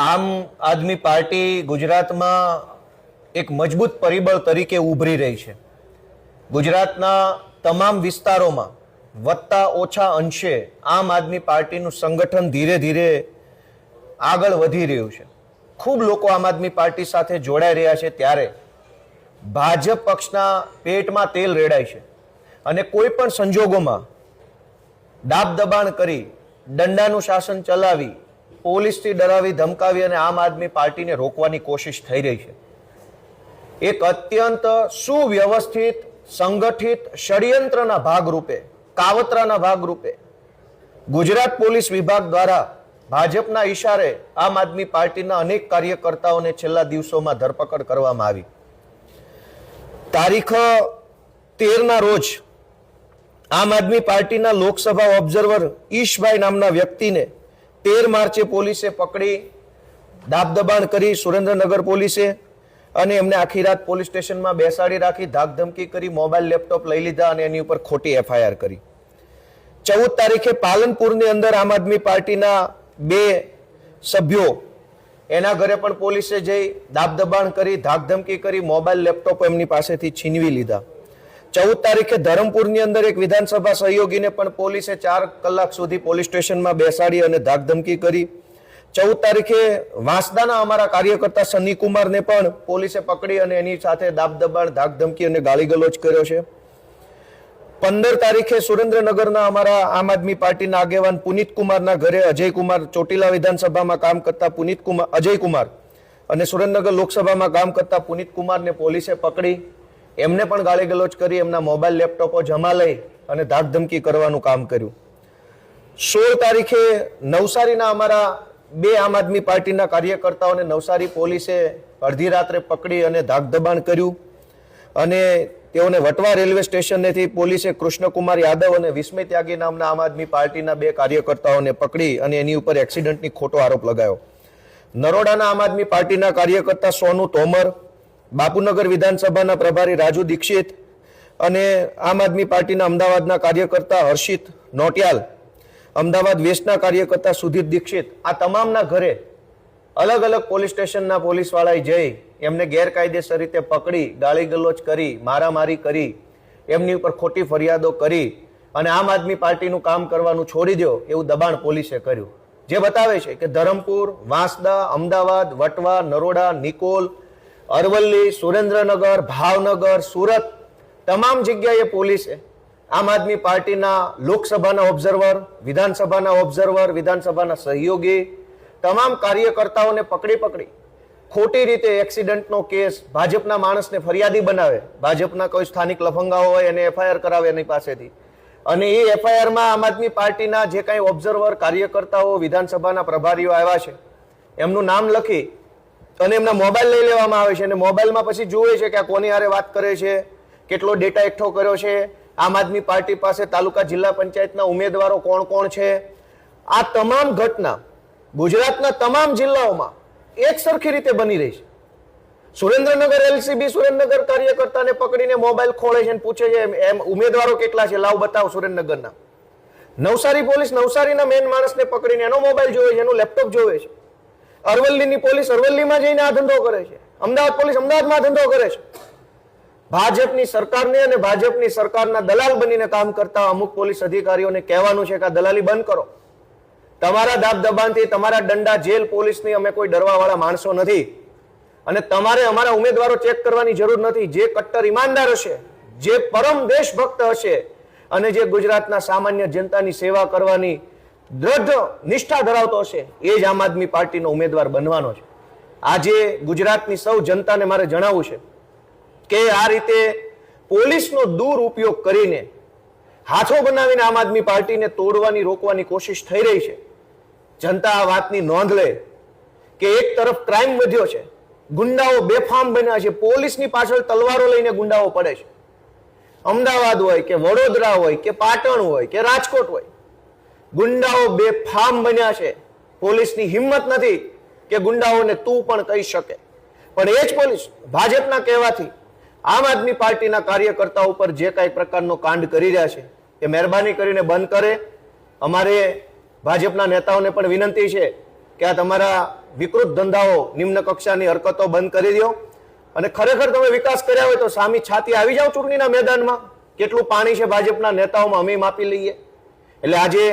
આમ આદમી પાર્ટી ગુજરાતમાં એક મજબૂત પરિબળ તરીકે ઉભરી રહી છે। ગુજરાતના તમામ વિસ્તારોમાં વધતા ઓછા અંશે આમ આદમી પાર્ટીનું સંગઠન ધીરે ધીરે આગળ વધી રહ્યું છે। ખૂબ લોકો આમ આદમી પાર્ટી સાથે જોડાઈ રહ્યા છે, ત્યારે ભાજપ પક્ષના પેટમાં તેલ રેડાય છે અને કોઈ પણ સંજોગોમાં દાબ દબાણ કરી દંડાનું શાસન ચલાવી પોલીસથી ડરાવી ધમકાવી અને આમ આદમી પાર્ટીને રોકવાની કોશિશ થઈ રહી છે। એક અત્યંત સુવ્યવસ્થિત સંગઠિત ષડયંત્રના ભાગરૂપે, કાવતરાના ભાગરૂપે ગુજરાત પોલીસ વિભાગ દ્વારા ભાજપના ઈશારે આમ આદમી પાર્ટીના અનેક કાર્યકર્તાઓને છેલ્લા દિવસોમાં ધરપકડ કરવામાં આવી। તારીખ 13ના રોજ આમ આદમી પાર્ટીના લોકસભા ઓબ્ઝર્વર ઈશભાઈ નામના વ્યક્તિને 13 માર્ચે પોલીસે પકડી દાબદબાણ કરી, સુરેન્દ્રનગર પોલીસે, અને એમને આખી રાત પોલીસ સ્ટેશનમાં બેસાડી રાખી, ધાકધમકી કરી, મોબાઈલ લેપટોપ લઈ લીધા અને એની ઉપર ખોટી એફઆઈઆર કરી। 14 તારીખે પાલનપુરની અંદર આમ આદમી પાર્ટીના 2 સભ્યો એના ઘરે પણ પોલીસે જઈ દાબદબાણ કરી, ધાકધમકી કરી, મોબાઈલ લેપટોપ એમની પાસેથી છીનવી લીધા। 14 તારીખે ધરમપુરની અંદર એક વિધાનસભા સહયોગીને પણ પોલીસે 4 કલાક સુધી પોલીસ સ્ટેશનમાં બેસાડી અને ધાકધમકી કરી। 14 તારીખે વાંસદાના અમારા કાર્યકર્તા સની કુમારને પણ પોલીસે પકડી અને એની સાથે દાબદબાણ, ધાકધમકી અને ગાળીગલોચ કર્યો છે। 15 તારીખે સુરેન્દ્રનગરના અમારા આમ આદમી પાર્ટીના આગેવાન પુનિત કુમારના ઘરે અજય કુમાર, ચોટીલા વિધાનસભામાં કામ કરતા અજય કુમાર અને સુરેન્દ્રનગર લોકસભામાં કામ કરતા પુનિત કુમારને પોલીસે પકડી, એમને પણ ગાળીગલોચ કરી, એમના મોબાઈલ લેપટોપો જમા લઈ અને ધાકધમકી કરવાનું કામ કર્યું। 16 તારીખે નવસારીના અમારા 2 આમ આદમી પાર્ટીના કાર્યકર્તાઓને નવસારી પોલીસે અડધી રાત્રે પકડી અને ધાકધબાણ કર્યું અને તેઓને વટવા રેલવે સ્ટેશનેથી પોલીસે કૃષ્ણકુમાર યાદવ અને વિસ્મય ત્યાગી નામના આમ આદમી પાર્ટીના 2 કાર્યકર્તાઓને પકડી અને એની ઉપર એક્સિડન્ટની ખોટો આરોપ લગાવ્યો। નરોડાના આમ આદમી પાર્ટીના કાર્યકર્તા સોનુ તોમર, બાપુનગર વિધાનસભાના પ્રભારી રાજુ દીક્ષિત અને આમ આદમી પાર્ટીના અમદાવાદના કાર્યકર્તા હર્ષિત નોટિયાલ, અમદાવાદ વેસ્ટના કાર્યકર્તા સુધીર દીક્ષિત, આ તમામના ઘરે અલગ અલગ પોલીસ સ્ટેશનના પોલીસવાળાએ જઈ એમને ગેરકાયદેસર રીતે પકડી, ગાળીગલોચ કરી, મારામારી કરી, એમની ઉપર ખોટી ફરિયાદો કરી અને આમ આદમી પાર્ટીનું કામ કરવાનું છોડી દો એવું દબાણ પોલીસે કર્યું। જે બતાવે છે કે ધરમપુર, વાંસદા, અમદાવાદ, વટવા, નરોડા, નિકોલ, અરવલ્લી, સુરેન્દ્રનગર, ભાવનગર, સુરત, તમામ જગ્યાએ પોલીસે આમ આદમી પાર્ટીના લોકસભાના ઓબ્ઝર્વર, વિધાનસભાના સહયોગી, તમામ કાર્યકર્તાઓને પકડી ખોટી રીતે એક્સિડન્ટનો કેસ, ભાજપના માણસને ફરિયાદી બનાવે, ભાજપના કોઈ સ્થાનિક લફંગાઓ હોય એને એફઆઈઆર કરાવે એની પાસેથી, અને એ એફઆઈઆરમાં આમ આદમી પાર્ટીના જે કાંઈ ઓબ્ઝર્વર, કાર્યકર્તાઓ, વિધાનસભાના પ્રભારીઓ આવ્યા છે એમનું નામ લખી અને એમના મોબાઈલ લઈ લેવામાં આવે છે અને મોબાઈલમાં પછી જુએ છે કે આ કોની હારે વાત કરે છે, કેટલો ડેટા એકઠો કર્યો છે, આમ આદમી પાર્ટી પાસે તાલુકા જિલ્લા પંચાયતના ઉમેદવારો કોણ કોણ છે। આ તમામ ઘટના ગુજરાતના તમામ જિલ્લાઓમાં એક સરખી રીતે બની રહી છે। સુરેન્દ્રનગર એલસીબી સુરેન્દ્રનગર કાર્યકર્તાને પકડીને મોબાઈલ ખોળે છે અને પૂછે છે એમ ઉમેદવારો કેટલા છે, લાવ બતાવો સુરેન્દ્રનગરના। નવસારી પોલીસ નવસારીના મેન માણસને પકડીને એનો મોબાઈલ જોવે છે, એનું લેપટોપ જોવે છે। અરવલ્લીની પોલીસ અરવલ્લીમાં જઈને આ ધંધો કરે છે, અમદાવાદ પોલીસ અમદાવાદમાં ધંધો કરે છે। ભાજપની સરકારને અને ભાજપની સરકારના દલાલ બનીને કામ કરતા અમુક પોલીસ અધિકારીઓને કહેવાનું છે કે આ દલાલી બંધ કરો। તમારા દાબ દબાણથી, તમારા દંડા, જેલ, પોલીસની અમે કોઈ ડરવાવાળા માણસો નથી અને તમારે અમારા ઉમેદવારો ચેક કરવાની જરૂર નથી। જે કટ્ટર ઈમાનદાર હશે, જે પરમ દેશભક્ત હશે અને જે ગુજરાતના સામાન્ય જનતાની સેવા કરવાની દ્રઢ નિષ્ઠા ધરાવતો હશે એ જ આમ આદમી પાર્ટીનો ઉમેદવાર બનવાનો છે। આજે ગુજરાતની સૌ જનતાને મારે જણાવવું છે કે આ રીતે પોલીસનો દુરુપયોગ કરીને, હાથો બનાવીને આમ આદમી પાર્ટીને તોડવાની, રોકવાની કોશિશ થઈ રહી છે। જનતા આ વાતની નોંધ લે કે એક તરફ ક્રાઇમ વધ્યો છે, ગુંડાઓ બેફામ બન્યા છે, પોલીસની પાછળ તલવારો લઈને ગુંડાઓ પડે છે। અમદાવાદ હોય કે વડોદરા હોય કે પાટણ હોય કે રાજકોટ હોય, ગુંડાઓ બેફામ બન્યા છે। પોલીસની હિંમત નથી કે ગુંડાઓને તું પણ કહી શકે, પણ એ જ પોલીસ ભાજપના કહેવાથી આમ આદમી પાર્ટીના કાર્યકર્તાઓ ઉપર જે કાંઈ પ્રકારનો કાંડ કરી રહ્યા છે એ મહેરબાની કરીને બંધ કરે। અમારે ભાજપના નેતાઓને પણ વિનંતી છે કે આ તમારા વિકૃત ધંધાઓ, નિમ્ન કક્ષાની હરકતો બંધ કરી દો અને ખરેખર તમે વિકાસ કર્યા હોય તો સામી છાતી આવી જાઓ ચૂંટણીના મેદાનમાં. કેટલું પાણી છે ભાજપના નેતાઓમાં, અમે માપી લઈએ. એટલે આજે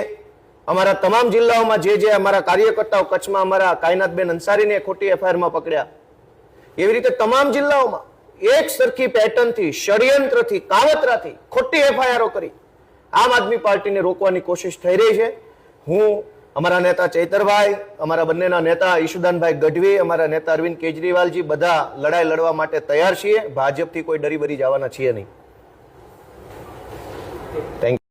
અમારા તમામ જિલ્લાઓમાં જે અમારા કાર્યકર્તાઓ, કચ્છમાં અમારા કાયનાતબેન અંસારીને ખોટી એફઆઈઆરમાં પકડ્યા, એવી રીતે તમામ જિલ્લાઓમાં એક સરખી પેટર્નથી, ષડયંત્રથી, કાવતરાથી ખોટી એફઆઈઆરો કરી આમ આદમી પાર્ટીને રોકવાની કોશિશ થઈ રહી છે. હું અમારા નેતા ચૈતરભાઈ, અમારા બંનેના નેતા ઈશુદાનભાઈ ગઢવી, અમારા નેતા અરવિંદ કેજરીવાલજી બધા લડાઈ લડવા માટે તૈયાર છીએ. ભાજપથી કોઈ ડરી બરી જવાના છીએ નહીં. Thank you.